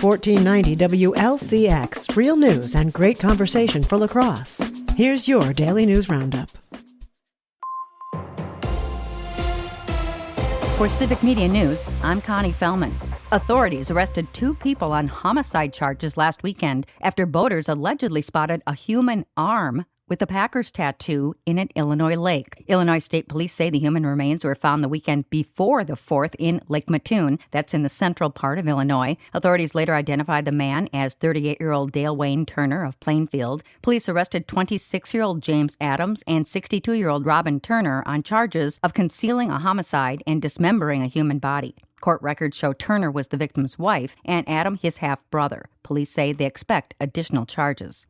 1490 WLCX, real news and great conversation for La Crosse. Here's your Daily News Roundup. For Civic Media News, I'm Connie Fellman. Authorities arrested 2 people on homicide charges last weekend after boaters allegedly spotted a human arm with a Packers tattoo in an Illinois lake. Illinois State Police say the human remains were found the weekend before the 4th in Lake Mattoon. That's in the central part of Illinois. Authorities later identified the man as 38-year-old Dale Wayne Turner of Plainfield. Police arrested 26-year-old James Adams and 62-year-old Robin Turner on charges of concealing a homicide and dismembering a human body. Court records show Turner was the victim's wife and Adam his half-brother. Police say they expect additional charges.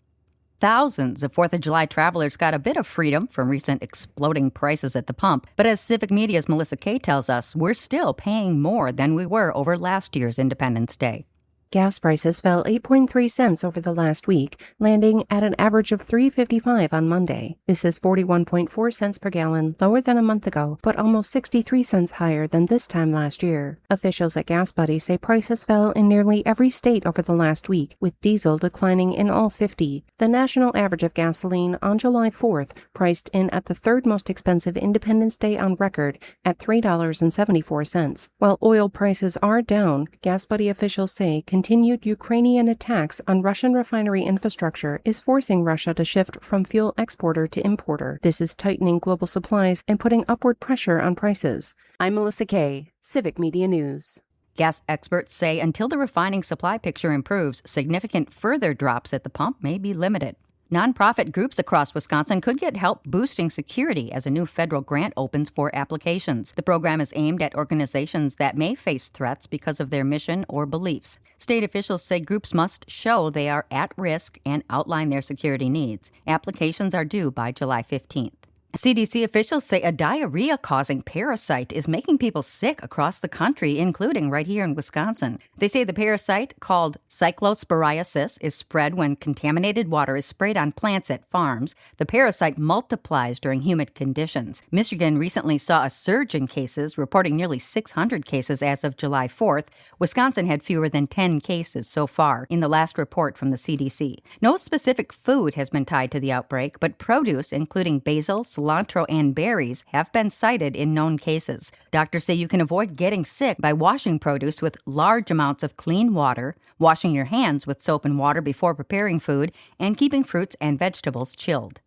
Thousands of 4th of July travelers got a bit of freedom from recent exploding prices at the pump. But as Civic Media's Melissa Kay tells us, we're still paying more than we were over last year's Independence Day. Gas prices fell 8.3 cents over the last week, landing at an average of $3.55 on Monday. This is 41.4 cents per gallon, lower than a month ago, but almost 63 cents higher than this time last year. Officials at Gas Buddy say prices fell in nearly every state over the last week, with diesel declining in all 50. The national average of gasoline on July 4th priced in at the third most expensive Independence Day on record at $3.74. While oil prices are down, Gas Buddy officials say continued Ukrainian attacks on Russian refinery infrastructure is forcing Russia to shift from fuel exporter to importer. This is tightening global supplies and putting upward pressure on prices. I'm Melissa Kay, Civic Media News. Gas experts say until the refining supply picture improves, significant further drops at the pump may be limited. Nonprofit groups across Wisconsin could get help boosting security as a new federal grant opens for applications. The program is aimed at organizations that may face threats because of their mission or beliefs. State officials say groups must show they are at risk and outline their security needs. Applications are due by July 15th. CDC officials say a diarrhea-causing parasite is making people sick across the country, including right here in Wisconsin. They say the parasite, called cyclosporiasis, is spread when contaminated water is sprayed on plants at farms. The parasite multiplies during humid conditions. Michigan recently saw a surge in cases, reporting nearly 600 cases as of July 4th. Wisconsin had fewer than 10 cases so far in the last report from the CDC. No specific food has been tied to the outbreak, but produce, including basil, cilantro, and berries have been cited in known cases. Doctors say you can avoid getting sick by washing produce with large amounts of clean water, washing your hands with soap and water before preparing food, and keeping fruits and vegetables chilled.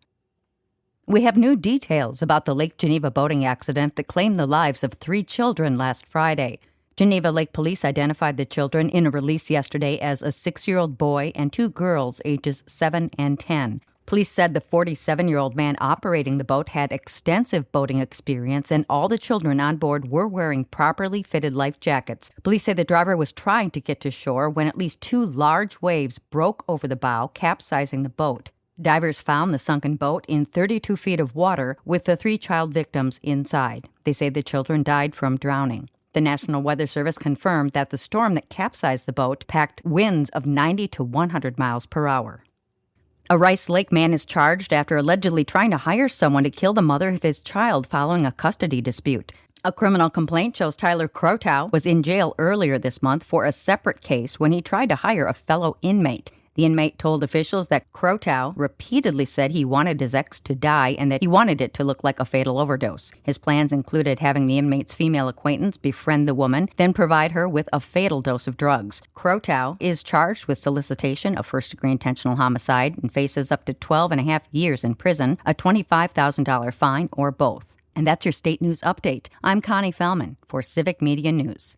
We have new details about the Lake Geneva boating accident that claimed the lives of 3 children last Friday. Geneva Lake Police identified the children in a release yesterday as a 6-year-old boy and 2 girls ages 7 and 10. Police said the 47-year-old man operating the boat had extensive boating experience and all the children on board were wearing properly fitted life jackets. Police say the driver was trying to get to shore when at least 2 large waves broke over the bow, capsizing the boat. Divers found the sunken boat in 32 feet of water with the 3 child victims inside. They say the children died from drowning. The National Weather Service confirmed that the storm that capsized the boat packed winds of 90 to 100 miles per hour. A Rice Lake man is charged after allegedly trying to hire someone to kill the mother of his child following a custody dispute. A criminal complaint shows Tyler Crotow was in jail earlier this month for a separate case when he tried to hire a fellow inmate. The inmate told officials that Crotow repeatedly said he wanted his ex to die and that he wanted it to look like a fatal overdose. His plans included having the inmate's female acquaintance befriend the woman, then provide her with a fatal dose of drugs. Crotow is charged with solicitation of first-degree intentional homicide and faces up to 12.5 years in prison, a $25,000 fine, or both. And that's your state news update. I'm Connie Fellman for Civic Media News.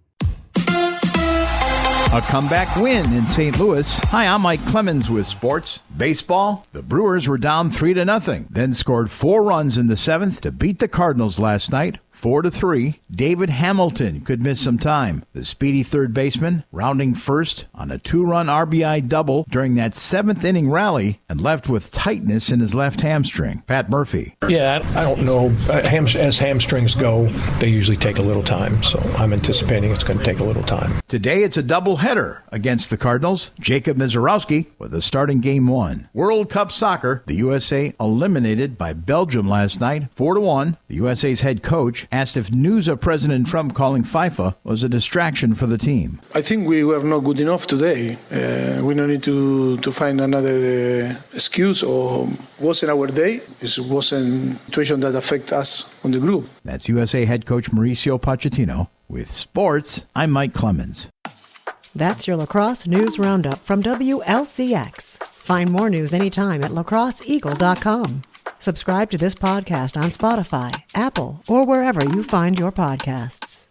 A comeback win in St. Louis. Hi, I'm Mike Clemens with sports. Baseball, the Brewers were down 3-0, then scored 4 runs in the 7th to beat the Cardinals last night, 4-3. David Hamilton could miss some time. The speedy third baseman rounding first on a 2-run RBI double during that 7th-inning rally and left with tightness in his left hamstring. Pat Murphy. Yeah, I don't know. As hamstrings go, they usually take a little time, so I'm anticipating it's going to take a little time. Today it's a doubleheader against the Cardinals. Jacob Mizorowski with a starting Game 1. World Cup Soccer, the USA eliminated by Belgium last night, 4-1. The USA's head coach asked if news of President Trump calling FIFA was a distraction for the team. I think we were not good enough today. We don't need to find another excuse, or wasn't our day. It wasn't a situation that affect us on the group. That's USA head coach Mauricio Pochettino. With sports, I'm Mike Clemens. That's your Lacrosse News Roundup from WLCX. Find more news anytime at lacrosseeagle.com. Subscribe to this podcast on Spotify, Apple, or wherever you find your podcasts.